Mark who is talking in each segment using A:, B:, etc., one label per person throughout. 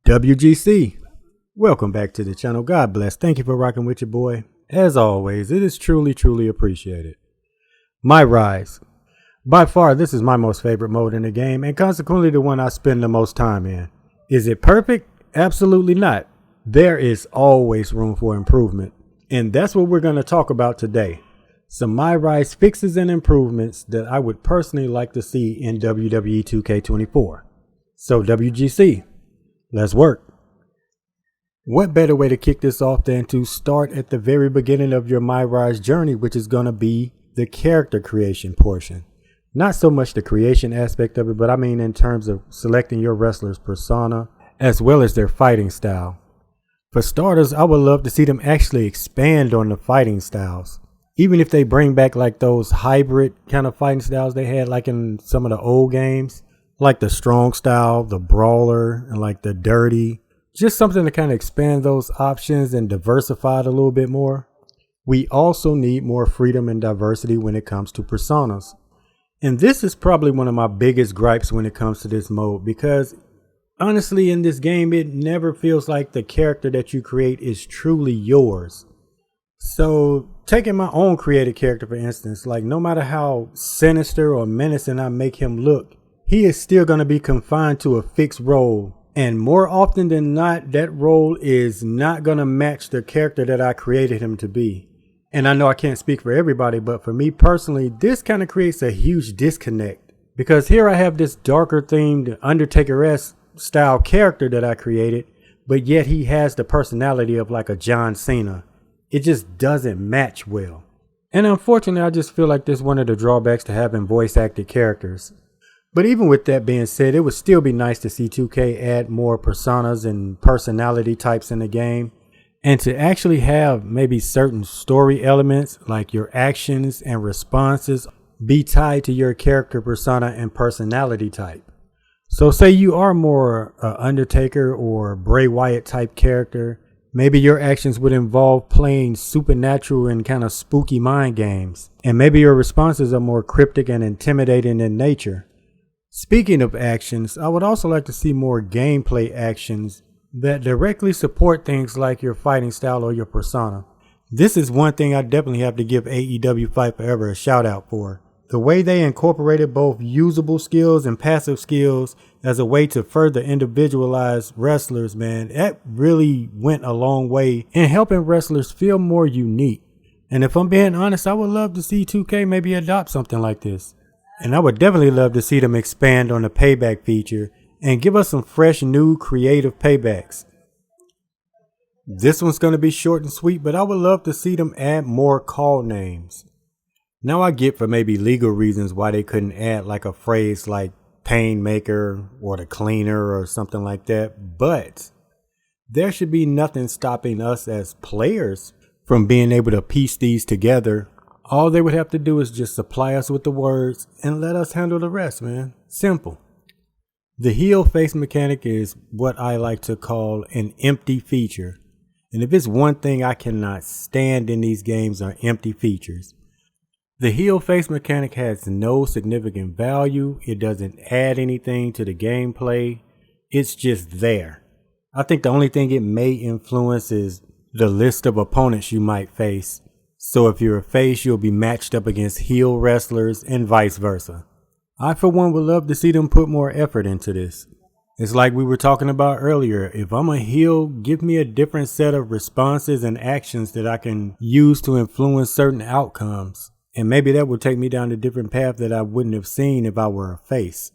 A: WGC, welcome back to the channel. God bless. Thank you for rocking with your boy. As always, it is truly appreciated. Myrise. By far, this is my most favorite mode in the game and consequently the one I spend the most time in. Is it perfect? Absolutely not. There is always room for improvement. And that's what we're going to talk about today. Some Myrise fixes and improvements that I would personally like to see in Wwe 2K24. So WGC. Let's work. What better way to kick this off than to start at the very beginning of your Myrise journey, which is going to be the character creation portion. Not so much the creation aspect of it, but I mean in terms of selecting your wrestler's persona as well as their fighting style. For starters, I would love to see them actually expand on the fighting styles. Even if they bring back like those hybrid kind of fighting styles they had like in some of the old games. Like the strong style, the brawler, and like the dirty. Just something to kind of expand those options and diversify it a little bit more. We also need more freedom and diversity when it comes to personas. And this is probably one of my biggest gripes when it comes to this mode, because honestly in this game it never feels like the character that you create is truly yours. So taking my own created character for instance, like no matter how sinister or menacing I make him look, he is still going to be confined to a fixed role. And more often than not, that role is not going to match the character that I created him to be. And I know I can't speak for everybody, but for me personally, this kind of creates a huge disconnect. Because here I have this darker themed Undertaker-esque style character that I created, but yet he has the personality of like a John Cena. It just doesn't match well. And unfortunately, I just feel like this is one of the drawbacks to having voice acted characters. But even with that being said, it would still be nice to see 2K add more personas and personality types in the game. And to actually have maybe certain story elements like your actions and responses be tied to your character persona and personality type. So say you are more Undertaker or Bray Wyatt type character. Maybe your actions would involve playing supernatural and kind of spooky mind games. And maybe your responses are more cryptic and intimidating in nature. Speaking of actions, I would also like to see more gameplay actions that directly support things like your fighting style or your persona. This is one thing I definitely have to give AEW Fight Forever a shout out for. The way they incorporated both usable skills and passive skills as a way to further individualize wrestlers, man, that really went a long way in helping wrestlers feel more unique. And if I'm being honest, I would love to see 2K maybe adopt something like this. And I would definitely love to see them expand on the payback feature and give us some fresh, new, creative paybacks. This one's going to be short and sweet, but I would love to see them add more call names. Now I get for maybe legal reasons why they couldn't add like a phrase like Painmaker or the Cleaner or something like that, but there should be nothing stopping us as players from being able to piece these together. All they would have to do is just supply us with the words and let us handle the rest, man. Simple. The heel face mechanic is what I like to call an empty feature. And if it's one thing I cannot stand in these games are empty features. The heel face mechanic has no significant value. It doesn't add anything to the gameplay. It's just there. I think the only thing it may influence is the list of opponents you might face. So if you're a face, you'll be matched up against heel wrestlers and vice versa. I for one would love to see them put more effort into this. It's like we were talking about earlier. If I'm a heel, give me a different set of responses and actions that I can use to influence certain outcomes. And maybe that would take me down a different path that I wouldn't have seen if I were a face.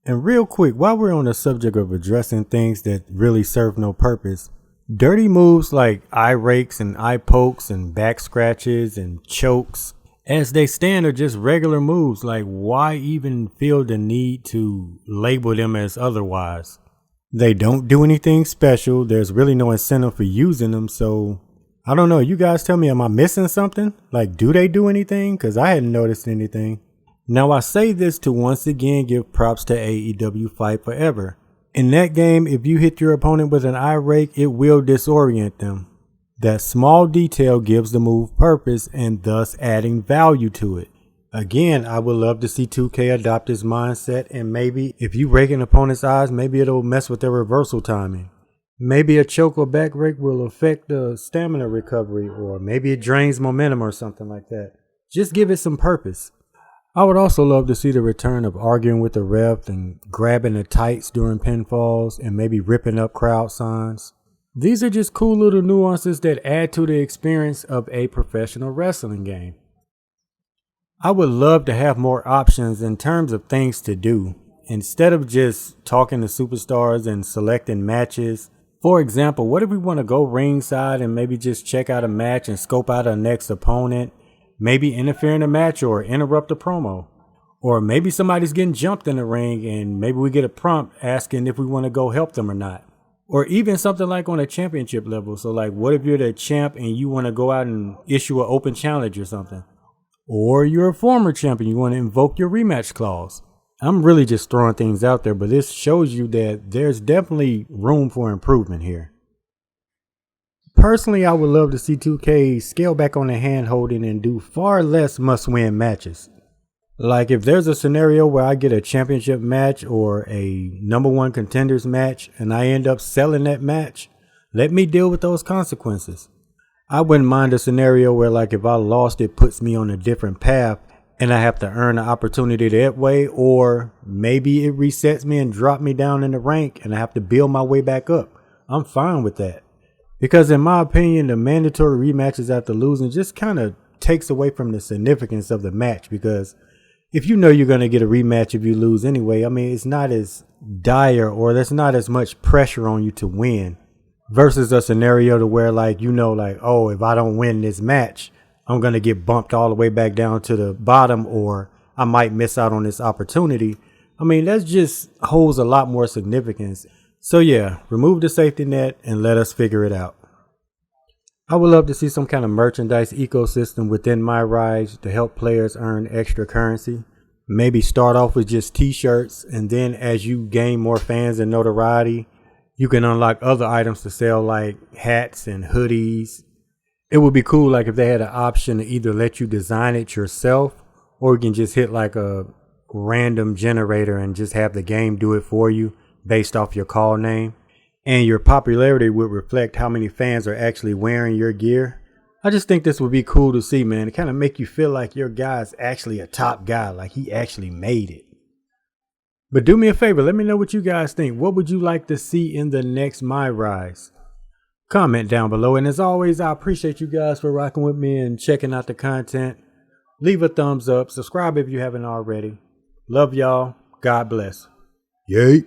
A: And real quick, while we're on the subject of addressing things that really serve no purpose, dirty moves like eye rakes and eye pokes and back scratches and chokes, as they stand, are just regular moves. Like, why even feel the need to label them as otherwise? They don't do anything special. There's really no incentive for using them. So I don't know. You guys tell me, am I missing something? Like, do they do anything? Because I hadn't noticed anything. Now, I say this to once again give props to AEW Fight Forever. In that game, if you hit your opponent with an eye rake, it will disorient them. That small detail gives the move purpose and thus adding value to it. Again, I would love to see 2K adopt this mindset, and maybe if you rake an opponent's eyes, maybe it'll mess with their reversal timing. Maybe a choke or back break will affect the stamina recovery, or maybe it drains momentum or something like that. Just give it some purpose. I would also love to see the return of arguing with the ref and grabbing the tights during pinfalls and maybe ripping up crowd signs. These are just cool little nuances that add to the experience of a professional wrestling game. I would love to have more options in terms of things to do, instead of just talking to superstars and selecting matches. For example, what if we want to go ringside and maybe just check out a match and scope out our next opponent? Maybe interfere in a match or interrupt a promo. Or maybe somebody's getting jumped in the ring and maybe we get a prompt asking if we want to go help them or not. Or even something like on a championship level. So like, what if you're the champ and you want to go out and issue an open challenge or something? Or you're a former champion, you want to invoke your rematch clause. I'm really just throwing things out there, but this shows you that there's definitely room for improvement here. Personally, I would love to see 2K scale back on the hand holding and do far less must-win matches. Like if there's a scenario where I get a championship match or a #1 contenders match and I end up selling that match, let me deal with those consequences. I wouldn't mind a scenario where like if I lost, it puts me on a different path and I have to earn an opportunity that way, or maybe it resets me and drop me down in the rank and I have to build my way back up. I'm fine with that. Because in my opinion, the mandatory rematches after losing just kind of takes away from the significance of the match, because if you know you're going to get a rematch if you lose anyway, I mean, it's not as dire or there's not as much pressure on you to win versus a scenario to where like, you know, like, oh, if I don't win this match, I'm going to get bumped all the way back down to the bottom, or I might miss out on this opportunity. I mean, that just holds a lot more significance. So yeah, remove the safety net and let us figure it out. I would love to see some kind of merchandise ecosystem within Myrise to help players earn extra currency. Maybe start off with just t-shirts, and then as you gain more fans and notoriety, you can unlock other items to sell like hats and hoodies. It would be cool like if they had an option to either let you design it yourself, or you can just hit like a random generator and just have the game do it for you based off your call name, and your popularity would reflect how many fans are actually wearing your gear. I just think this would be cool to see, man. It kind of make you feel like your guy's actually a top guy, like he actually made it. But do me a favor, let me know what you guys think. What would you like to see in the next Myrise? Comment down below, and as always, I appreciate you guys for rocking with me and checking out the content. Leave a thumbs up, subscribe if you haven't already. Love y'all. God bless. Yay.